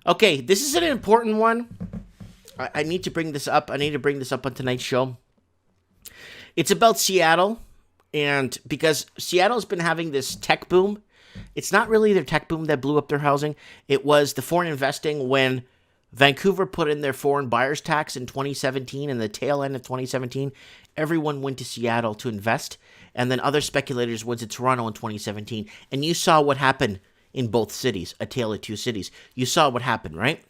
Okay, this is an important one. I need to bring this up. I need to bring this up on tonight's show. It's about Seattle, and because Seattle's been having this tech boom, it's not really their tech boom that blew up their housing. It was the foreign investing when Vancouver put in their foreign buyers tax in 2017, and the tail end of 2017, everyone went to Seattle to invest, and then other speculators went to Toronto in 2017, and you saw what happened in both cities, a tale of two cities. You saw what happened, right?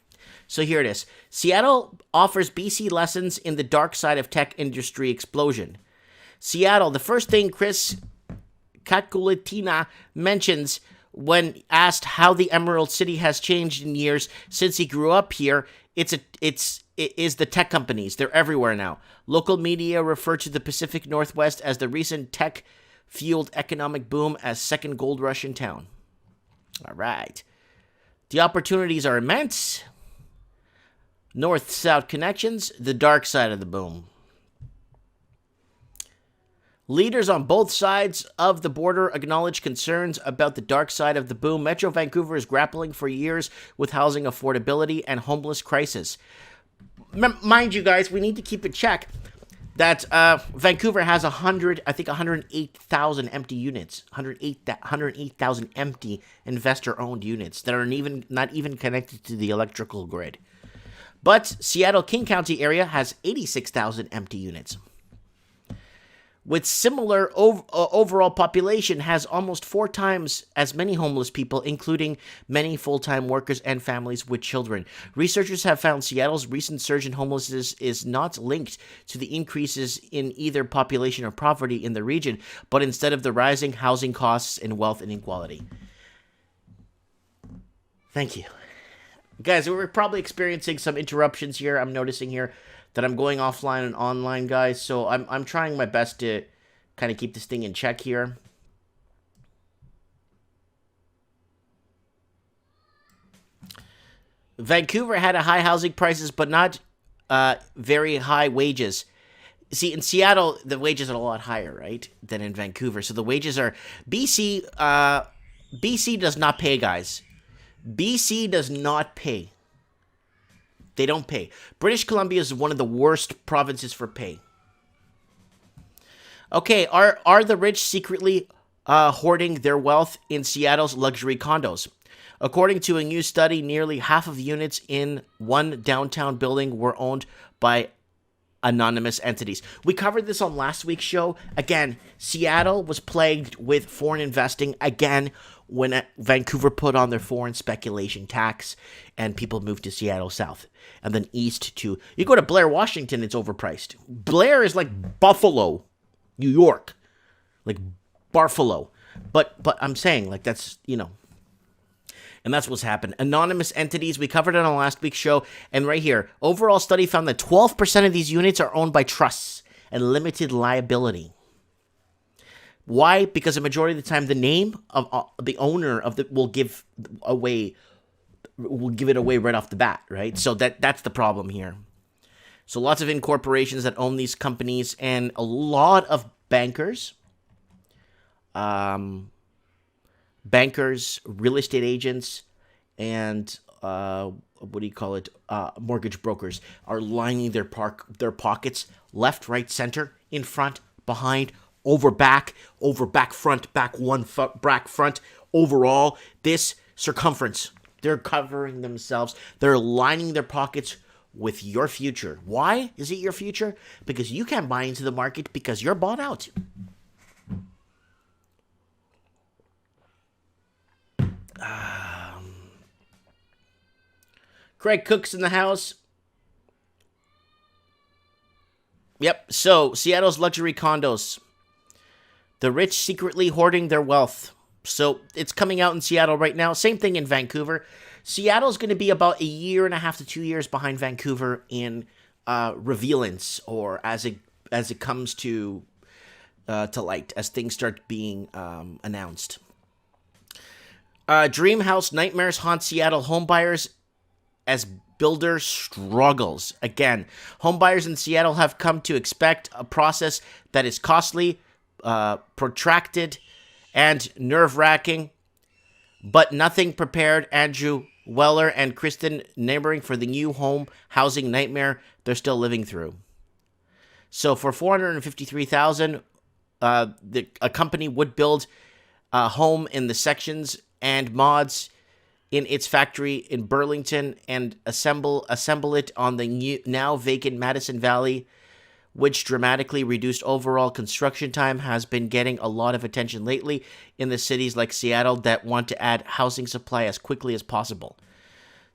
So here it is. Seattle offers BC lessons in the dark side of tech industry explosion. Seattle, the first thing Chris Kakulitina mentions when asked how the Emerald City has changed in years since he grew up here, it is the tech companies. They're everywhere now. Local media refer to the Pacific Northwest as the recent tech-fueled economic boom as second gold rush in town. All right. The opportunities are immense. North-south connections, the dark side of the boom. Leaders on both sides of the border acknowledge concerns about the dark side of the boom. Metro Vancouver is grappling for years with housing affordability and homeless crisis. Mind you guys, we need to keep in check that Vancouver has 108,000 empty units, 108,000 empty investor-owned units that are not even connected to the electrical grid. But Seattle King County area has 86,000 empty units. With similar overall population, has almost 4 times as many homeless people, including many full-time workers and families with children. Researchers have found Seattle's recent surge in homelessness is not linked to the increases in either population or poverty in the region, but instead of the rising housing costs and wealth inequality. Thank you. Guys, we're probably experiencing some interruptions here. I'm noticing here that I'm going offline and online, guys. So I'm trying my best to kind of keep this thing in check here. Vancouver had a high housing prices, but not very high wages. See, in Seattle, the wages are a lot higher, right, than in Vancouver. So the wages are... BC does not pay, guys. BC does not pay. They don't pay. British Columbia is one of the worst provinces for pay. Okay, are the rich secretly hoarding their wealth in Seattle's luxury condos? According to a new study, nearly half of units in one downtown building were owned by anonymous entities. We covered this on last week's show. Again, Seattle was plagued with foreign investing again when Vancouver put on their foreign speculation tax and people moved to Seattle South and then east to... You go to Blair, Washington, it's overpriced. Blair is like Buffalo, New York. Like Barfalo. But I'm saying, like, that's, you know... And that's what's happened. Anonymous entities, we covered it on last week's show. And right here, overall study found that 12% of these units are owned by trusts and limited liability. Why? Because the majority of the time, the name of the owner of the will give it away right off the bat, right? So that's the problem here. So lots of incorporations that own these companies and a lot of bankers, real estate agents, and mortgage brokers are lining their pockets left, right, center, in front, behind, over, back, front, back, back, front, overall, this circumference. They're covering themselves. They're lining their pockets with your future. Why is it your future? Because you can't buy into the market because you're bought out. Craig Cook's in the house. Yep, so Seattle's luxury condos. The rich secretly hoarding their wealth. So it's coming out in Seattle right now. Same thing in Vancouver. Seattle's going to be about 1.5 to 2 years behind Vancouver in revealance, or as it comes to light, as things start being announced. Dream house nightmares haunt Seattle homebuyers as builder struggles. Again, homebuyers in Seattle have come to expect a process that is costly, protracted, and nerve-wracking, but nothing prepared Andrew Weller and Kristen neighboring for the new home housing nightmare they're still living through. So for $453,000, a company would build a home in the sections and mods in its factory in Burlington and assemble it on the now vacant Madison Valley, which dramatically reduced overall construction time, has been getting a lot of attention lately in the cities like Seattle that want to add housing supply as quickly as possible.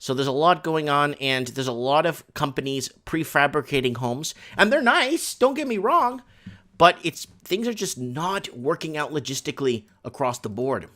So there's a lot going on, and there's a lot of companies prefabricating homes, and they're nice, don't get me wrong, but things are just not working out logistically across the board.